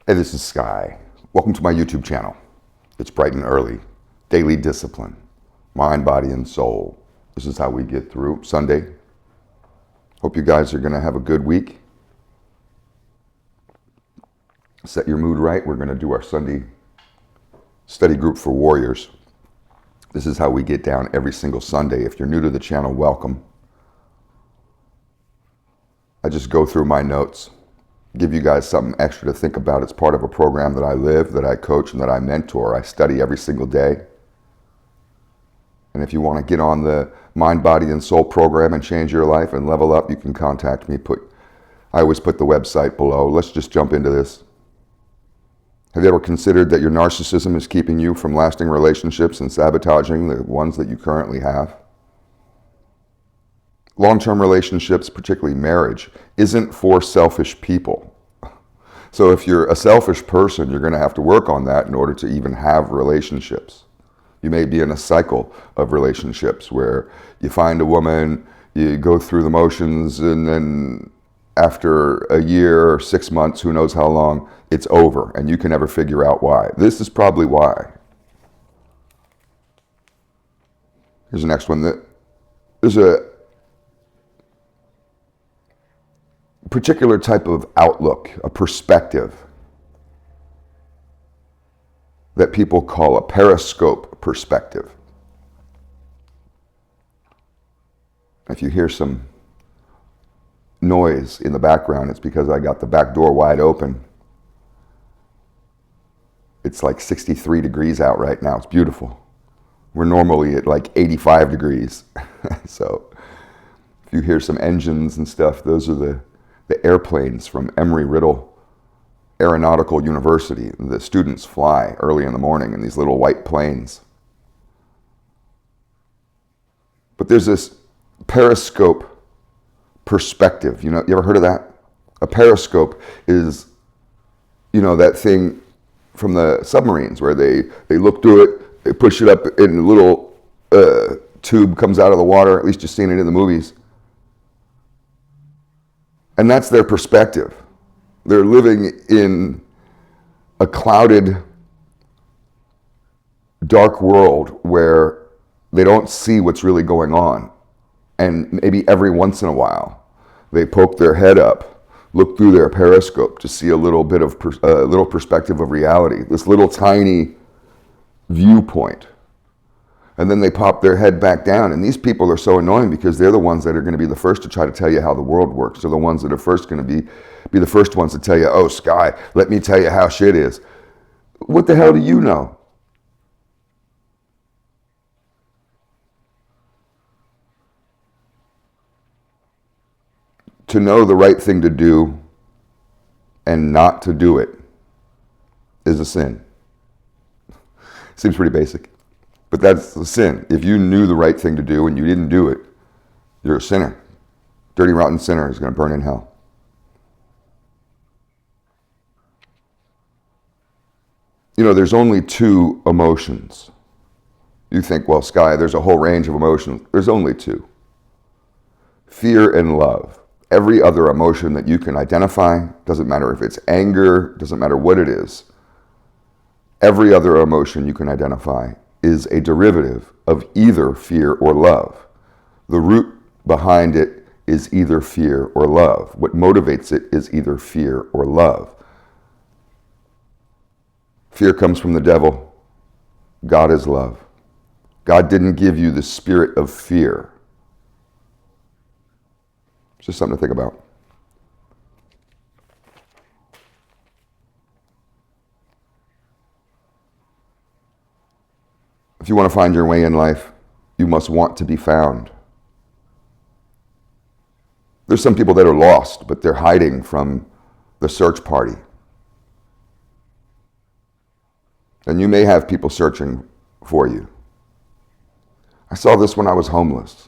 Hey, this is Sky. Welcome to my YouTube channel. It's bright and early. Daily discipline. Mind, body, and soul. This is how we get through Sunday. Hope you guys are going to have a good week. Set your mood right. We're going to do our Sunday study group for warriors. This is how we get down every single Sunday. If you're new to the channel, welcome. I just go through my notes, give you guys something extra to think about. It's part of a program that I live, that I coach, and that I mentor. I study every single day. And if you want to get on the Mind, Body, and Soul program and change your life and level up, you can contact me. I always put the website below. Let's just jump into this. Have you ever considered that your narcissism is keeping you from lasting relationships and sabotaging the ones that you currently have? Long-term relationships, particularly marriage, isn't for selfish people. So if you're a selfish person, you're going to have to work on that in order to even have relationships. You may be in a cycle of relationships where you find a woman, you go through the motions, and then after a year or 6 months, who knows how long, it's over, and you can never figure out why. This is probably why. Here's the next one. There's a particular type of outlook, a perspective, that people call a periscope perspective. If you hear some noise in the background, it's because I got the back door wide open. It's like 63 degrees out right now. It's beautiful. We're normally at like 85 degrees. So if you hear some engines and stuff, those are the airplanes from Embry-Riddle Aeronautical University. The students fly early in the morning in these little white planes. But there's this periscope perspective. You ever heard of that? A periscope is, that thing from the submarines where they look through it, they push it up, and a little tube comes out of the water. At least you've seen it in the movies. And that's their perspective. They're living in a clouded, dark world where they don't see what's really going on. And maybe every once in a while, they poke their head up, look through their periscope to see a little bit of little perspective of reality, this little tiny viewpoint. And then they pop their head back down. And these people are so annoying because they're the ones that are going to be the first to try to tell you how the world works. They're the ones that are first going to be the first ones to tell you, oh, Sky, let me tell you how shit is. What the hell do you know? To know the right thing to do and not to do it is a sin. Seems pretty basic. But that's a sin. If you knew the right thing to do and you didn't do it, you're a sinner. Dirty, rotten sinner is going to burn in hell. There's only two emotions. You think, well, Sky, there's a whole range of emotions. There's only two. Fear and love. Every other emotion that you can identify, doesn't matter if it's anger, doesn't matter what it is. Every other emotion you can identify is a derivative of either fear or love. The root behind it is either fear or love. What motivates it is either fear or love. Fear comes from the devil. God is love. God didn't give you the spirit of fear. It's just something to think about. If you want to find your way in life, you must want to be found. There's some people that are lost, but they're hiding from the search party. And you may have people searching for you. I saw this when I was homeless.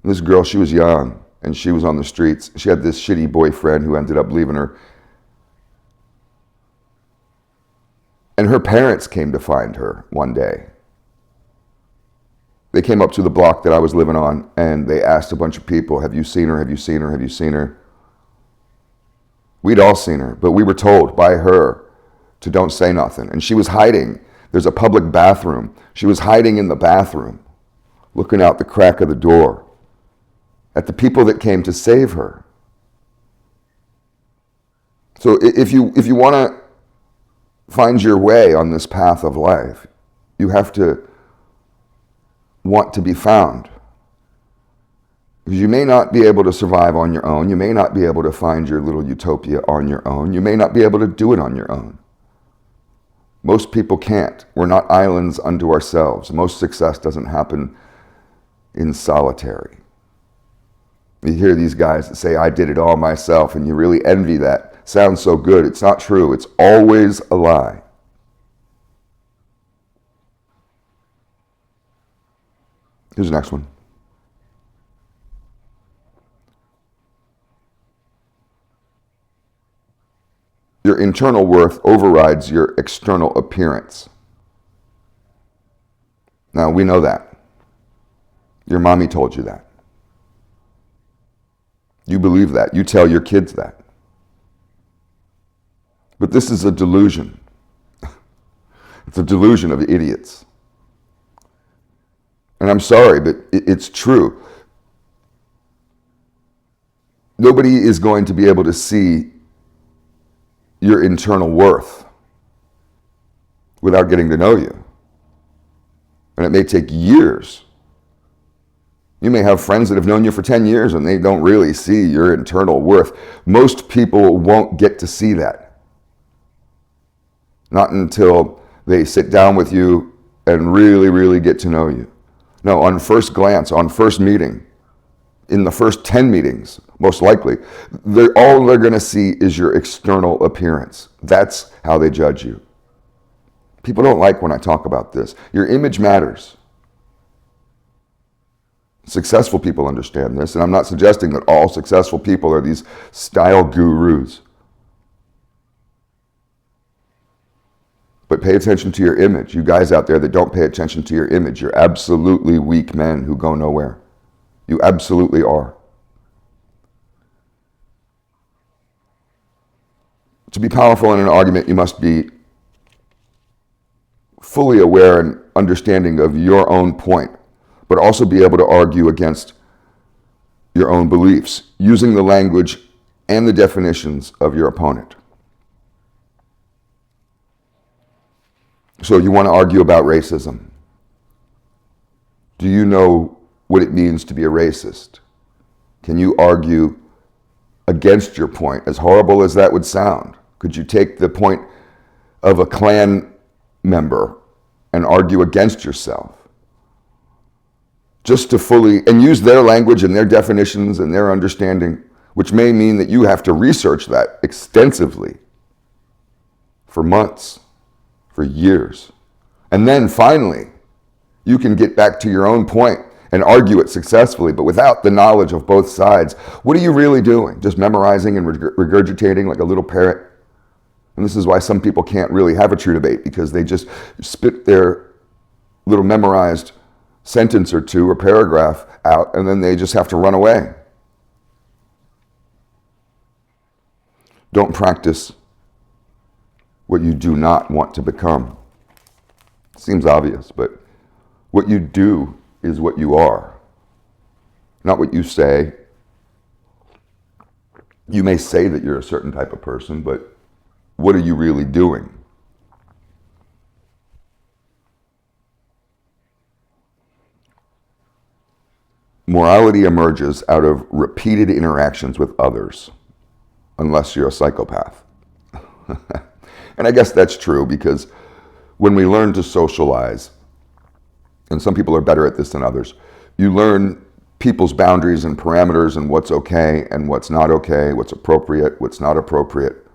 This girl, she was young, and she was on the streets. She had this shitty boyfriend who ended up leaving her. And her parents came to find her one day. They came up to the block that I was living on, and they asked a bunch of people, have you seen her? Have you seen her? Have you seen her? We'd all seen her, but we were told by her to don't say nothing. And she was hiding. There's a public bathroom. She was hiding in the bathroom, looking out the crack of the door at the people that came to save her. So if you want to find your way on this path of life, you have to want to be found. Because you may not be able to survive on your own. You may not be able to find your little utopia on your own. You may not be able to do it on your own. Most people can't. We're not islands unto ourselves. Most success doesn't happen in solitary. You hear these guys that say, I did it all myself, and you really envy that. Sounds so good. It's not true. It's always a lie. Here's the next one. Your internal worth overrides your external appearance. Now, we know that. Your mommy told you that. You believe that. You tell your kids that. But this is a delusion. It's a delusion of idiots. And I'm sorry, but it's true. Nobody is going to be able to see your internal worth without getting to know you. And it may take years. You may have friends that have known you for 10 years and they don't really see your internal worth. Most people won't get to see that. Not until they sit down with you and really, really get to know you. No, on first glance, on first meeting, in the first 10 meetings, most likely, all they're going to see is your external appearance. That's how they judge you. People don't like when I talk about this. Your image matters. Successful people understand this, and I'm not suggesting that all successful people are these style gurus. But pay attention to your image. You guys out there that don't pay attention to your image, you're absolutely weak men who go nowhere. You absolutely are. To be powerful in an argument, you must be fully aware and understanding of your own point, but also be able to argue against your own beliefs, using the language and the definitions of your opponent. So you want to argue about racism. Do you know what it means to be a racist? Can you argue against your point, as horrible as that would sound? Could you take the point of a Klan member and argue against yourself? Just to fully, and use their language and their definitions and their understanding, which may mean that you have to research that extensively for months, for years. And then finally, you can get back to your own point and argue it successfully, but without the knowledge of both sides. What are you really doing? Just memorizing and regurgitating like a little parrot? And this is why some people can't really have a true debate, because they just spit their little memorized sentence or two or paragraph out, and then they just have to run away. Don't practice what you do not want to become. Seems obvious, but what you do is what you are, not what you say. You may say that you're a certain type of person, but what are you really doing? Morality emerges out of repeated interactions with others, unless you're a psychopath. And I guess that's true, because when we learn to socialize, and some people are better at this than others, you learn people's boundaries and parameters and what's okay and what's not okay, what's appropriate, what's not appropriate.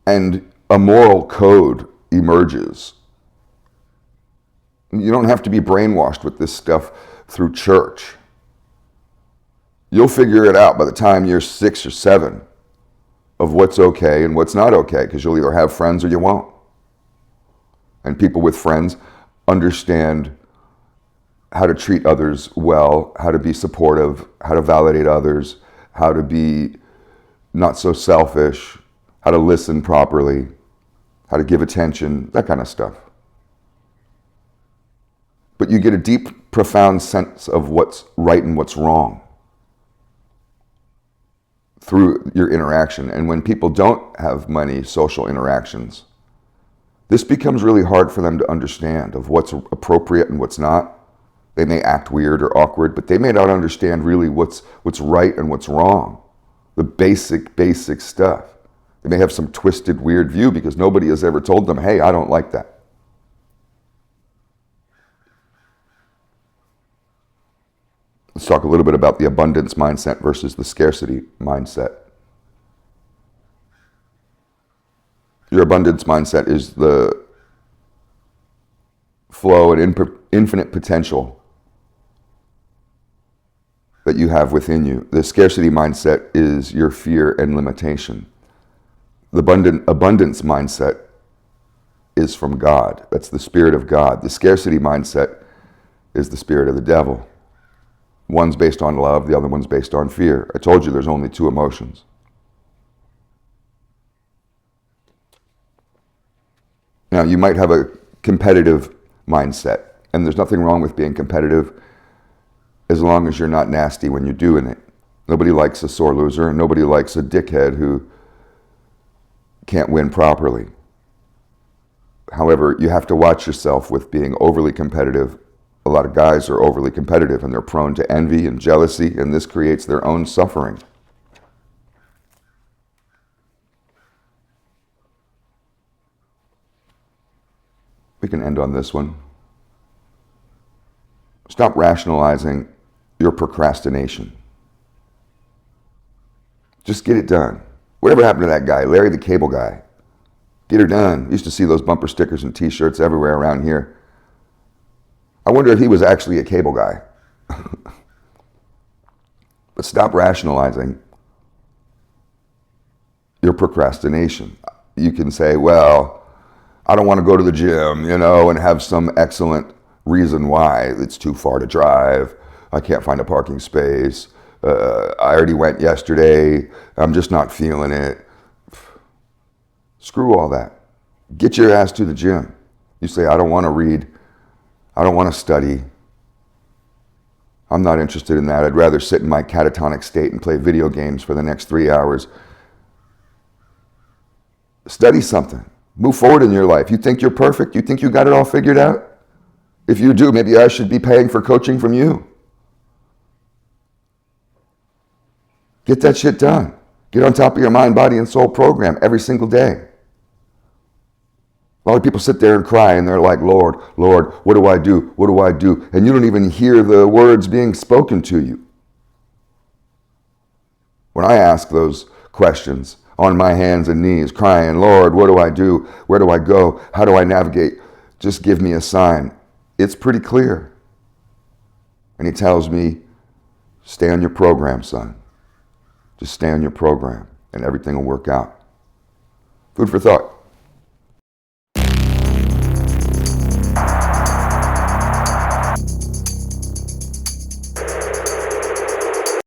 And a moral code emerges. You don't have to be brainwashed with this stuff through church. You'll figure it out by the time you're 6 or 7 of what's okay and what's not okay, because you'll either have friends or you won't. And people with friends understand how to treat others well, how to be supportive, how to validate others, how to be not so selfish, how to listen properly, how to give attention, that kind of stuff. But you get a deep, profound sense of what's right and what's wrong through your interaction. And when people don't have many social interactions, this becomes really hard for them to understand of what's appropriate and what's not. They may act weird or awkward, but they may not understand really what's right and what's wrong. The basic stuff. They may have some twisted, weird view because nobody has ever told them, hey, I don't like that. Let's talk a little bit about the abundance mindset versus the scarcity mindset. Your abundance mindset is the flow and infinite potential that you have within you. The scarcity mindset is your fear and limitation. The abundance mindset is from God. That's the Spirit of God. The scarcity mindset is the spirit of the devil. One's based on love, the other one's based on fear. I told you there's only two emotions. Now, you might have a competitive mindset, and there's nothing wrong with being competitive as long as you're not nasty when you're doing it. Nobody likes a sore loser, and nobody likes a dickhead who can't win properly. However, you have to watch yourself with being overly competitive. A lot of guys are overly competitive, and they're prone to envy and jealousy, and this creates their own suffering. We can end on this one. Stop rationalizing your procrastination. Just get it done. Whatever happened to that guy, Larry the Cable Guy? Get her done. Used to see those bumper stickers and t-shirts everywhere around here. I wonder if he was actually a cable guy. But stop rationalizing your procrastination. You can say, well, I don't want to go to the gym, and have some excellent reason why. It's too far to drive. I can't find a parking space. I already went yesterday. I'm just not feeling it. Screw all that. Get your ass to the gym. You say, I don't want to read. I don't want to study. I'm not interested in that. I'd rather sit in my catatonic state and play video games for the next 3 hours. Study something. Move forward in your life. You think you're perfect? You think you got it all figured out? If you do, maybe I should be paying for coaching from you. Get that shit done. Get on top of your mind, body, and soul program every single day. A lot of people sit there and cry and they're like, Lord, what do I do? What do I do? And you don't even hear the words being spoken to you. When I ask those questions on my hands and knees, crying, Lord, what do I do? Where do I go? How do I navigate? Just give me a sign. It's pretty clear. And he tells me, stay on your program, son. Just stay on your program and everything will work out. Food for thought.